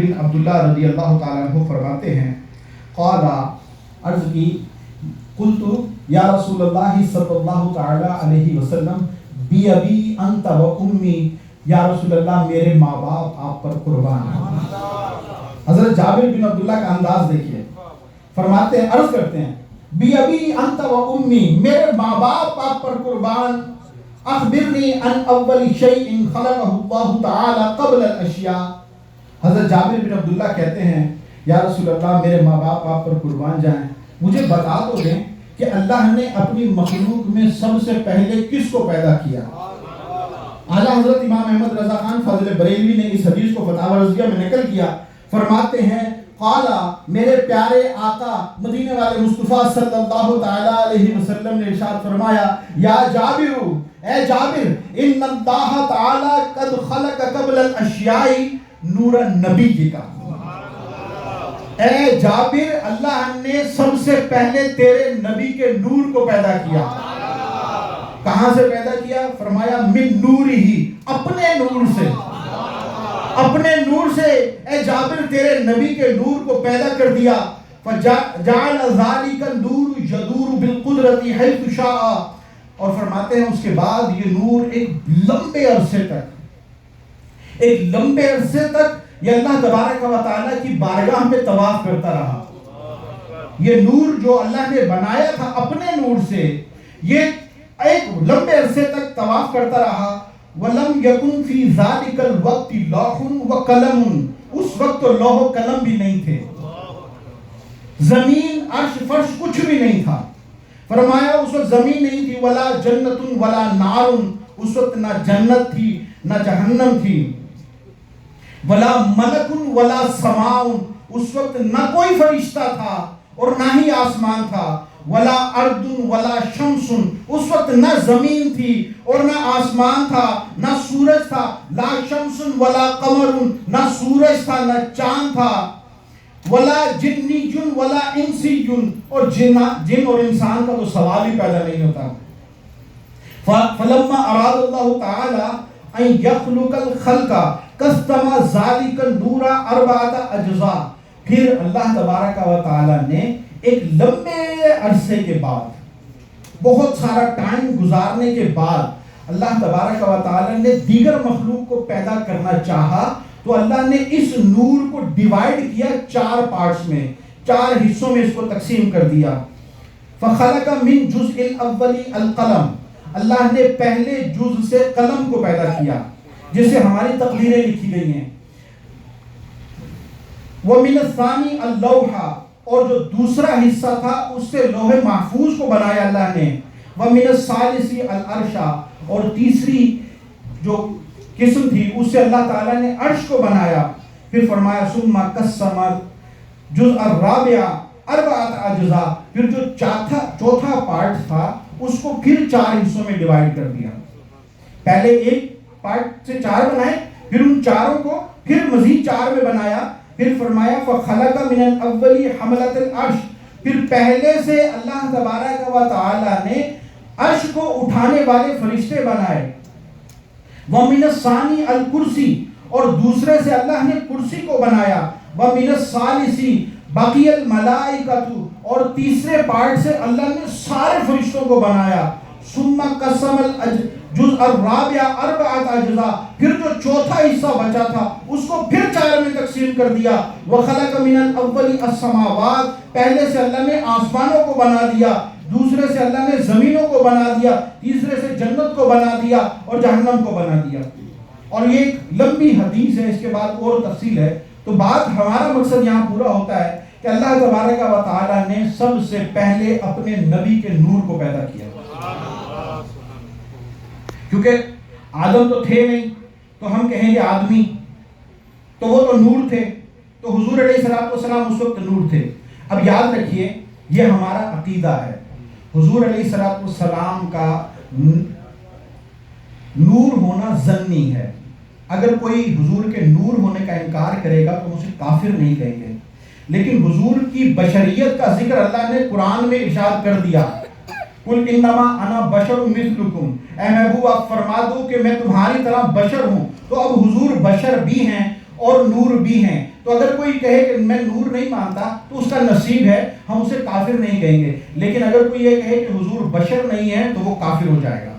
بن عبداللہ رضی اللہ تعالیٰ عنہ فرماتے ہیں قال عرض کی قلت یا رسول اللہ صلی اللہ تعالیٰ علیہ وسلم بی ابی انت و امی، یا رسول اللہ میرے ماں باپ آپ پر قربان ہیں۔ حضرت جابر بن عبداللہ کا انداز دیکھیے، فرماتے ہیں عرض کرتے ہیں بی ابی انت و امی، میرے ماں باپ آپ پر قربان، اخبرنی ان اول شیء خلقہ اللہ تعالی قبل الاشیاء۔ حضرت جابر بن عبداللہ کہتے ہیں یا رسول اللہ میرے ماں باپ آپ پر قربان جائیں، مجھے بتا تو دیں کہ اللہ نے اپنی مخلوق میں سب سے پہلے کس کو پیدا کیا؟ اعلیٰ حضرت امام احمد رضا خان فاضل بریلوی نے اس حدیث کو فتاوی رضویہ میں نقل کیا، فرماتے ہیں قالا، میرے پیارے آقا مدینے والے مصطفیٰ صلی اللہ تعالیٰ علیہ وسلم نے ارشاد فرمایا یا جابر، اے جابر، ان اللہ تعالیٰ قد خلق قبل الاشیاء نور النبی کا، اے جابر اللہ نے سب سے پہلے تیرے نبی کے نور کو پیدا کیا۔ کہاں سے پیدا کیا؟ فرمایا من نور ہی، اپنے نور سے، اپنے نور سے اے جابر تیرے نبی کے نور کو پیدا کر دیا۔ فجعل ذلك النور يدور بالقدرة حيث شاء، اور فرماتے ہیں اس کے بعد یہ نور ایک لمبے عرصے تک یہ اللہ تبارک و تعالیٰ کی بارگاہ میں طواف کرتا رہا۔ یہ نور جو اللہ نے بنایا تھا اپنے نور سے، یہ ایک لمبے عرصے تک طواف کرتا رہا۔ وَلَمْ يَكُنْ فِي ذَلِكَ الْوَقْتِ لَوْحٌ وَقَلَمٌ، اس وقت تو لوح و قلم بھی نہیں تھے، زمین عرش فرش کچھ بھی نہیں تھا۔ فرمایا اس وقت زمین نہیں تھی، وَلَا جَنَّةٌ وَلَا نَارٌ، اس وقت نہ جنت تھی نہ جہنم تھی، وَلَا مَلَكٌ وَلَا سَمَاءٌ، اس وقت نہ کوئی فرشتہ تھا اور نہ ہی آسمان تھا، ولا ارض ولا شمس، اس وقت نہ زمین تھی اور نہ آسمان تھا، نہ سورج تھا، لا شمس ولا قمر، نہ سورج تھا نہ چاند تھا، ولا جنی جن ولا انسی جن، اور جن اور انسان کا تو سوال ہی پیدا نہیں ہوتا۔ فلما اراد اللہ تعالی ان یخلق الخلق قسم ذلك النور اربعۃ اجزاء، پھر اللہ تبارک و تعالی نے ایک لمبے عرصے کے بعد، بہت سارا ٹائم گزارنے کے بعد اللہ تبارک و تعالی نے دیگر مخلوق کو پیدا کرنا چاہا تو اللہ نے اس نور کو ڈیوائیڈ کیا 4 پارٹس میں، 4 حصوں میں اس کو تقسیم کر دیا۔ فخلق من جزء الاول القلم، اللہ نے پہلے جز سے قلم کو پیدا کیا جس سے ہماری تقریریں لکھی گئی ہیں۔ ومن الثانی اللوحہ، اور جو دوسرا حصہ تھا اس سے لوح محفوظ کو بنایا اللہ نے۔ وَمِنَ الثَّالِثِ الْعَرْشَ، اور تیسری جو قسم تھی اس سے اللہ تعالیٰ نے عرش کو بنایا۔ پھر فرمایا ثُمَّ قَسَّمَ الْجُزْءَ الرَّابِعَ أَرْبَعَةَ أَجْزَاء، پھر جو چوتھا پارٹ تھا اس کو پھر 4 حصوں میں ڈیوائیڈ کر دیا۔ پہلے ایک پارٹ سے 4 بنائے، پھر ان 4 کو پھر مزید 4 میں بنایا۔ پھر فرمایا فَخَلَقَ مِنَ الْأَوَّلِ حَمَلَةَ الْعَرْشِ، پھر پہلے سے اللہ تبارک و تعالی نے عرش کو اٹھانے والے فرشتے بنائے۔ وَمِنَ الثَّانِي الْكُرْسِي، اور دوسرے سے اللہ نے کرسی کو بنایا۔ وَمِنَ الثَّالِثِ بَقِيَ الْمَلَائِكَةُ، اور تیسرے پارٹ سے اللہ نے سارے فرشتوں کو بنایا۔ ثُمَّ قَسَّمَ الْجُزْءَ الرَّابِعَ أَرْبَعَةَ أَجْزَاء، پھر جو چوتھا حصہ بچا تھا اس کو پھر 4 میں تقسیم کر دیا۔ وَخَلَقَ مِنَ الْأَوَّلِ السَّمَاوَاتِ، پہلے سے اللہ نے آسمانوں کو بنا دیا، دوسرے سے اللہ نے زمینوں کو بنا دیا، تیسرے سے جنت کو بنا دیا اور جہنم کو بنا دیا۔ اور یہ ایک لمبی حدیث ہے، اس کے بعد اور تفصیل ہے، تو بات ہمارا مقصد یہاں پورا ہوتا ہے کہ اللہ تبارک و تعالی نے سب سے پہلے اپنے نبی کے نور کو پیدا کیا، کیونکہ آدم تو تھے نہیں تو ہم کہیں گے آدمی، تو وہ تو نور تھے، تو حضور علیہ السلام اس وقت نور تھے۔ اب یاد رکھیے یہ ہمارا عقیدہ ہے، حضور علیہ السلام کا نور ہونا ظنی ہے۔ اگر کوئی حضور کے نور ہونے کا انکار کرے گا تو اسے کافر نہیں کہیں گے، لیکن حضور کی بشریت کا ذکر اللہ نے قرآن میں ارشاد کر دیا، قل انما انا بشر مثلکم، اے محبوب آپ فرما دو کہ میں تمہاری طرح بشر ہوں۔ تو اب حضور بشر بھی ہیں اور نور بھی ہیں. تو اگر کوئی کہے کہ میں نور نہیں مانتا تو اس کا نصیب ہے, ہم اسے کافر نہیں کہیں گے. لیکن اگر کوئی یہ کہے کہ حضور بشر نہیں ہے تو وہ کافر ہو جائے گا.